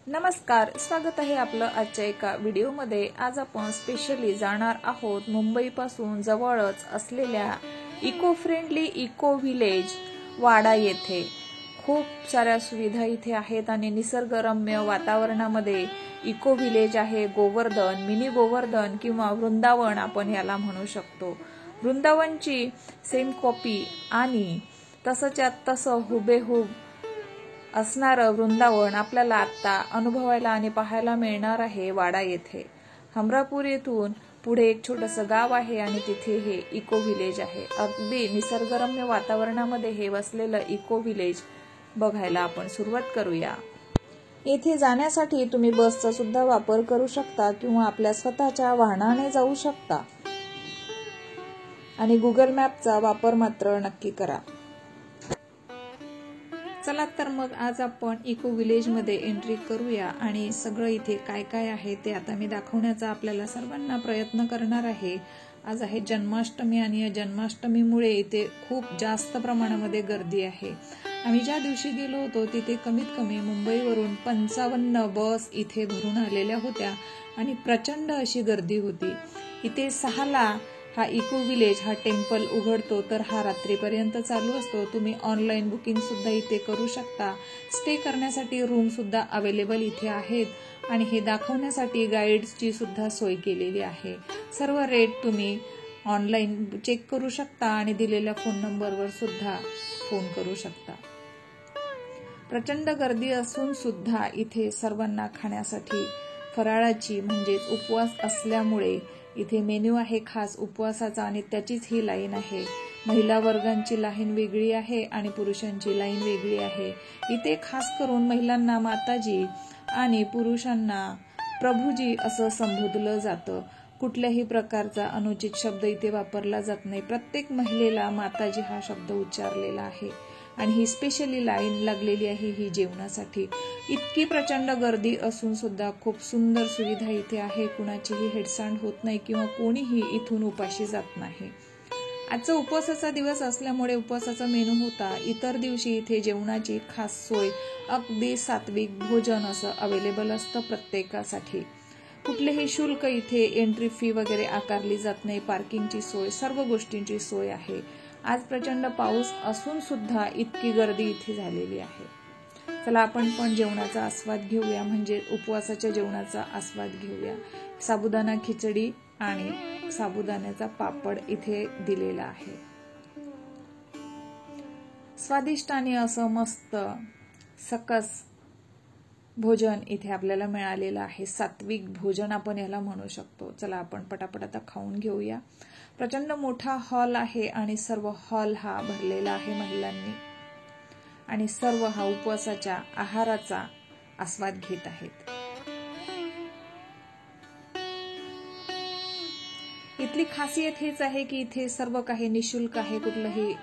नमस्कार, स्वागत आहे आपलं आजच्या एका व्हिडिओमध्ये। आज आपण स्पेशली जाणार आहोत मुंबईपासून जवळच असलेल्या इको फ्रेंडली इको विलेज वाडा येथे। खूप साऱ्या सुविधा इथे आहेत आणि निसर्गरम्य वातावरणामध्ये इको विलेज आहे। गोवर्धन, मिनी गोवर्धन किंवा वृंदावन आपण याला म्हणू शकतो। वृंदावनची सेम कॉपी आणि तसंच्या तसं हुबेहूब असणारं वृंदावन आपल्याला आता अनुभवायला आणि पाहायला मिळणार आहे वाडा येथे। हमरापूर येथून पुढे एक छोटंसं गाव आहे आणि तिथे हे इको विलेज आहे। अगदी निसर्गरम्य वातावरणामध्ये हे वसलेलं इको विलेज बघायला आपण सुरुवात करूया। येथे जाण्यासाठी तुम्ही बसचा सुद्धा वापर करू शकता किंवा आपल्या स्वतःच्या वाहनाने जाऊ शकता आणि गुगल मॅपचा वापर मात्र नक्की करा। चला तर मग आज आपण इको विलेज मध्ये एंट्री करूया आणि सगळं इथे काय काय आहे ते आता मी दाखवण्याचा आपल्याला सर्वांना प्रयत्न करणार आहे। आज आहे जन्माष्टमी आणि या जन्माष्टमीमुळे इथे खूप जास्त प्रमाणामध्ये गर्दी आहे। आम्ही ज्या दिवशी गेलो होतो तिथे कमीत कमी मुंबईवरून 55 बस इथे भरून आलेल्या होत्या आणि प्रचंड अशी गर्दी होती। इथे 6ला हा इको विलेज हा टेम्पल उघडतो तर हा रात्रीपर्यंत चालू असतो। तुम्ही ऑनलाईन बुकिंग सुद्धा इथे करू शकता। स्टे करण्यासाठी रूम सुद्धा अवेलेबल इथे आहेत आणि हे दाखवण्यासाठी गाईड्सची सुद्धा सोय केलेली आहे। सर्व रेट तुम्ही ऑनलाईन चेक करू शकता आणि दिलेल्या फोन नंबरवर सुद्धा फोन करू शकता। प्रचंड गर्दी असून सुद्धा इथे सर्वांना खाण्यासाठी फराळाची म्हणजेच उपवास असल्यामुळे इथे मेन्यू आहे खास उपवासाचा आणि त्याचीच ही लाईन आहे। महिला वर्गांची लाईन वेगळी आहे आणि पुरुषांची लाईन वेगळी आहे। इथे खास करून महिलांना माताजी आणि पुरुषांना प्रभूजी असं संबोधलं जातं। कुठल्याही प्रकारचा अनुचित शब्द इथे वापरला जात नाही। प्रत्येक महिलेला माताजी हा शब्द उच्चारलेला आहे आणि ही स्पेशली लाईन लागलेली आहे ही जेवणासाठी। इतकी प्रचंड गर्दी असून सुद्धा खूप सुंदर सुविधा इथे आहे। कुणाचीही हेडसांड होत नाही किंवा कोणीही इथून उपाशी जात नाही। आजचा उपवासाचा दिवस असल्यामुळे उपवासाचा मेनू होता। इतर दिवशी इथे जेवणाची खास सोय अगदी सात्विक भोजन असं अवेलेबल असतं प्रत्येकासाठी। कुठलेही शुल्क इथे एंट्री फी वगैरे आकारली जात नाही। पार्किंगची सोय, सर्व गोष्टींची सोय आहे। आज प्रचंड पाऊस असून सुद्धा इतकी गर्दी इथे झालेली आहे। चला आपण पण जेवणाचा आस्वाद घेऊया, म्हणजे उपवासाच्या जेवणाचा आस्वाद घेऊया। साबुदाणा खिचडी आणि साबुदाण्याचा पापड इथे दिलेला आहे। स्वादिष्ट आणि असं मस्त सकस भोजन इथे आपल्याला मिळालेलं आहे। सात्विक भोजन आपण याला म्हणू शकतो। चला आपण पटापट आता खाऊन घेऊया। प्रचंड मोठा हॉल आहे आणि सर्व हॉल हा भरलेला आहे महिलांनी आणि सर्व हा उपवासाच्या आहाराचा आस्वाद घेत आहेत। इथली खासियत हेच आहे की इथे सर्व काही निशुल्क आहे। कुठलंही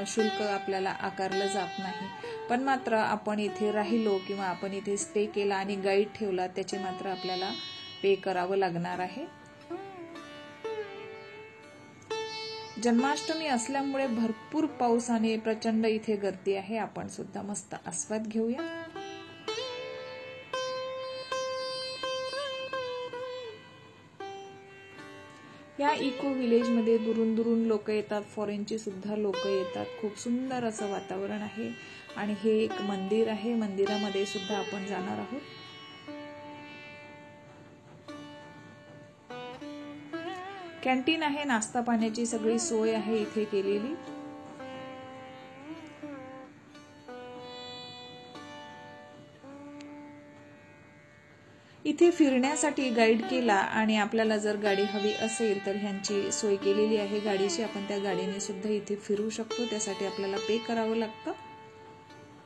शुल्क आपल्याला आकारलं जात नाही। पण मात्र आपण इथे राहिलो किंवा आपण इथे स्टे केला आणि गाईड ठेवला त्याचे मात्र आपल्याला पे करावं लागणार आहे। जन्माष्टमी असल्यामुळे भरपूर पाऊस आणि प्रचंड इथे गर्दी आहे। आपण सुद्धा मस्त आस्वाद घेऊया। या इको विलेज मध्ये दुरून दुरून लोक येतात, फॉरेनची सुद्धा लोक येतात। खूप सुंदर असं वातावरण आहे आणि हे एक मंदिर आहे। मंदिरामध्ये सुद्धा आपण जाणार आहोत। कॅन्टीन आहे, नाश्ता पाण्याची सगळी सोय आहे इथे केलेली। इथे फिरण्यासाठी गाईड केला आणि आपल्याला जर गाडी हवी असेल तर ह्यांची सोय केलेली आहे गाडीची। आपण त्या गाडीने सुद्धा इथे फिरू शकतो, त्यासाठी आपल्याला पे करावं लागतं।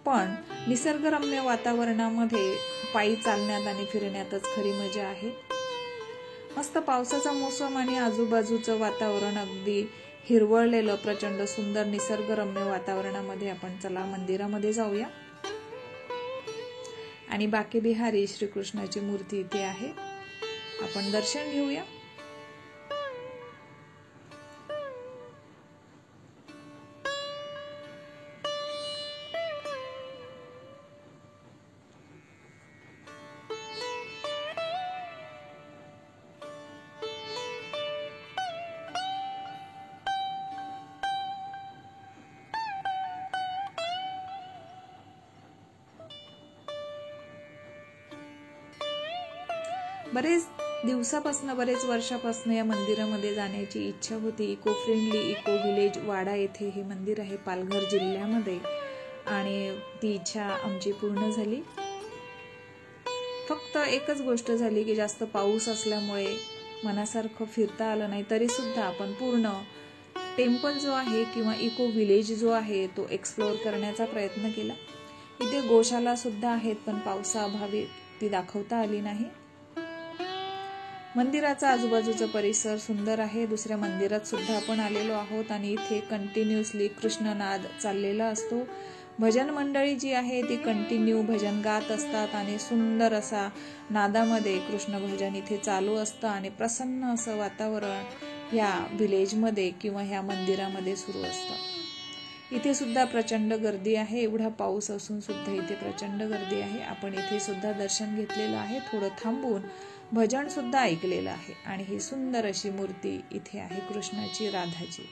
पण निसर्गरम्य वातावरणामध्ये पायी चालण्यात आणि फिरण्यातच खरी मजा आहे। मस्त पावसाचा मोसम आणि आजूबाजूचं वातावरण अगदी हिरवळलेलं प्रचंड सुंदर निसर्गरम्य वातावरणामध्ये आपण चला मंदिरामध्ये जाऊया आणि बाके बिहारी श्रीकृष्णाची मूर्ती इथे आहे, आपण दर्शन घेऊया। बरेच दिवसापासून, बरेच वर्षापासून या मंदिरामध्ये जाण्याची इच्छा होती. इको फ्रेंडली इको विलेज वाडा येथे हे मंदिर आहे पालघर जिल्ह्यामध्ये, आणि ती इच्छा आमची पूर्ण झाली. फक्त एकच गोष्ट झाली की जास्त पाऊस असल्यामुळे मनासारखं फिरता आलं नाही. तरी सुद्धा आपण पूर्ण टेम्पल जो आहे किंवा इको विलेज जो आहे तो एक्सप्लोअर करण्याचा प्रयत्न केला. इथे गोशाला सुद्धा आहेत, पण पावसाअभावी ती दाखवता आली नाही. मंदिराचा आजूबाजूचा परिसर सुंदर आहे. दुसऱ्या मंदिरात सुद्धा आपण आलेलो आहोत आणि इथे कंटिन्युअसली कृष्णनाद चाललेला असतो. भजन मंडळी जी आहे ती कंटिन्यू भजन गात असतात आणि सुंदर असा नादामध्ये कृष्ण भजन इथे चालू असतं आणि प्रसन्न असं वातावरण ह्या विलेजमध्ये किंवा ह्या मंदिरामध्ये सुरू असतं. इथे सुद्धा प्रचंड गर्दी आहे. एवढा पाऊस असून सुद्धा इथे प्रचंड गर्दी आहे. आपण इथे सुद्धा दर्शन घेतलेलं आहे. थोडं थांबून भजन सुद्धा ऐकलेलं आहे आणि ही सुंदर अशी मूर्ती इथे आहे कृष्णाची, राधाची.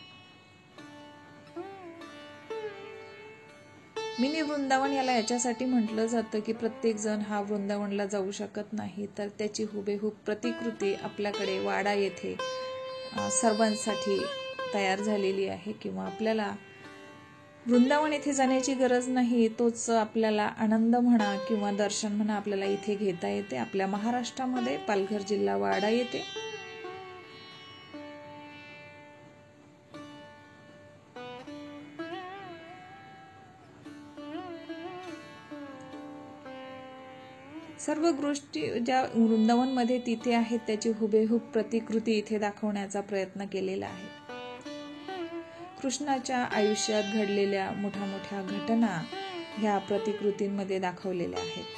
मिनी वृंदावन याला याच्यासाठी म्हटलं जातं की प्रत्येक जण हा वृंदावनला जाऊ शकत नाही, तर त्याची हुबेहूब प्रतिकृती आपल्याकडे वाडा येथे सर्वांसाठी तयार झालेली आहे. किंवा आपल्याला वृंदावन येथे जाण्याची गरज नाही, तोच आपल्याला आनंद म्हणा किंवा दर्शन म्हणा आपल्याला इथे घेता येते. आपल्या महाराष्ट्रामध्ये पालघर जिल्हा वाडा येते. सर्व गोष्टी ज्या वृंदावनमध्ये तिथे आहेत त्याची हुबेहूब प्रतिकृती इथे दाखवण्याचा प्रयत्न केलेला आहे. कृष्णाच्या आयुष्यात घडलेल्या मोठ्या मोठ्या घटना ह्या प्रतिकृतींमध्ये दाखवलेल्या आहेत.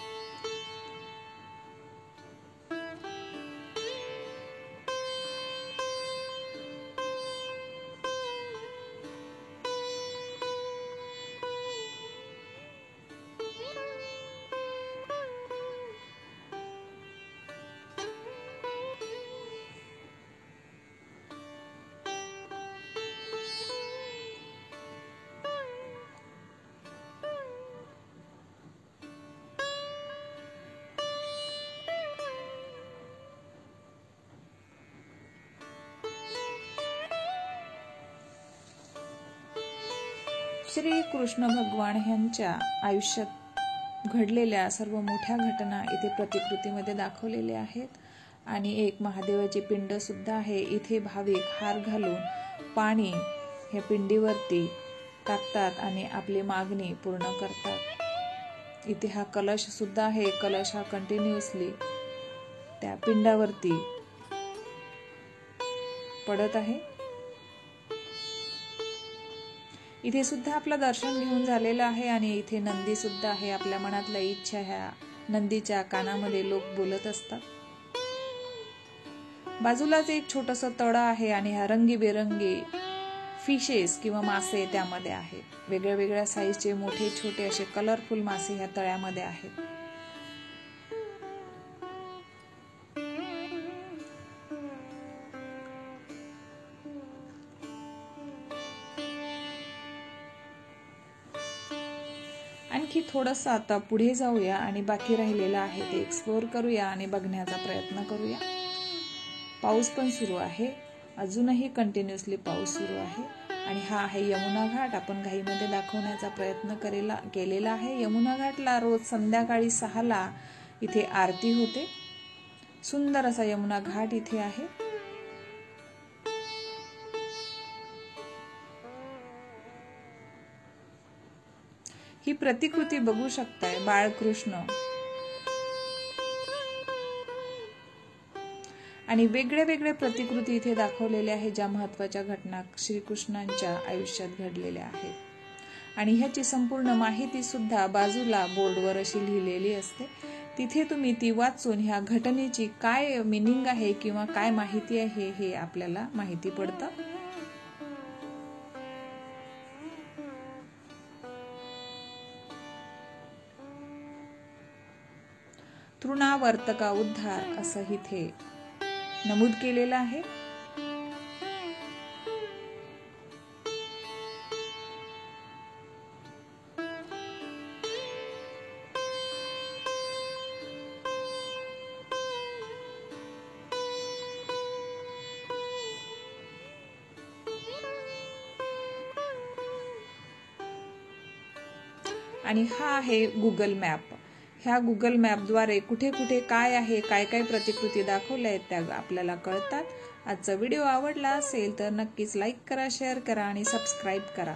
श्री कृष्ण भगवान यांच्या आयुष्यात घडलेल्या सर्व मोठ्या घटना इथे प्रतिकृतीमध्ये दाखवलेल्या आहेत. आणि एक महादेवाची पिंड सुद्धा आहे. इथे भाविक हार घालून पाणी ह्या पिंडीवरती टाकतात आणि आपली मागणी पूर्ण करतात. इथे हा कलश सुद्धा आहे. कलश हा कंटिन्युअसली त्या पिंडावरती पडत आहे. इथे सुद्धा आपलं दर्शन घेऊन झालेलं आहे आणि इथे नंदी सुद्धा आहे. आपल्या मनातल्या इच्छा ह्या नंदीच्या कानामध्ये लोक बोलत असतात. बाजूलाच एक छोटस तळ आहे आणि ह्या रंगीबेरंगी फिशेस किंवा मासे त्यामध्ये आहेत. वेगळ्या वेगळ्या साईजचे मोठे छोटे असे कलरफुल मासे ह्या तळ्यामध्ये आहेत. आणखी थोडंसं आता पुढे जाऊया आणि बाकी राहिलेलं आहे ते एक्सप्लोअर करूया आणि बघण्याचा प्रयत्न करूया. पाऊस पण सुरू आहे, अजूनही कंटिन्युअसली पाऊस सुरू आहे. आणि हा आहे यमुना घाट. आपण घाईमध्ये दाखवण्याचा प्रयत्न केलेला आहे. यमुना घाटला रोज संध्याकाळी 6ला इथे आरती होते. सुंदर असा यमुना घाट इथे आहे. ही प्रतिकृती बघू शकताय, बाळकृष्ण आणि वेगळ्या वेगळ्या प्रतिकृती इथे दाखवलेल्या आहेत, ज्या महत्वाच्या घटना श्रीकृष्णांच्या आयुष्यात घडलेल्या आहेत. आणि ह्याची संपूर्ण माहिती सुद्धा बाजूला बोर्डवर अशी लिहिलेली असते. तिथे तुम्ही ती वाचून ह्या घटनेची काय मिनिंग आहे किंवा काय माहिती आहे हे आपल्याला माहिती पडतं. तृणावर्तका उद्धार असं इथे नमूद केलेलं आहे. आणि हा आहे गुगल मॅप. ह्या गुगल मॅपद्वारे कुठे कुठे काय आहे, काय काय प्रतिकृती दाखवल्या आहेत त्या आपल्याला कळतात. आजचा व्हिडिओ आवडला असेल तर नक्कीच लाईक करा, शेअर करा आणि सबस्क्राईब करा.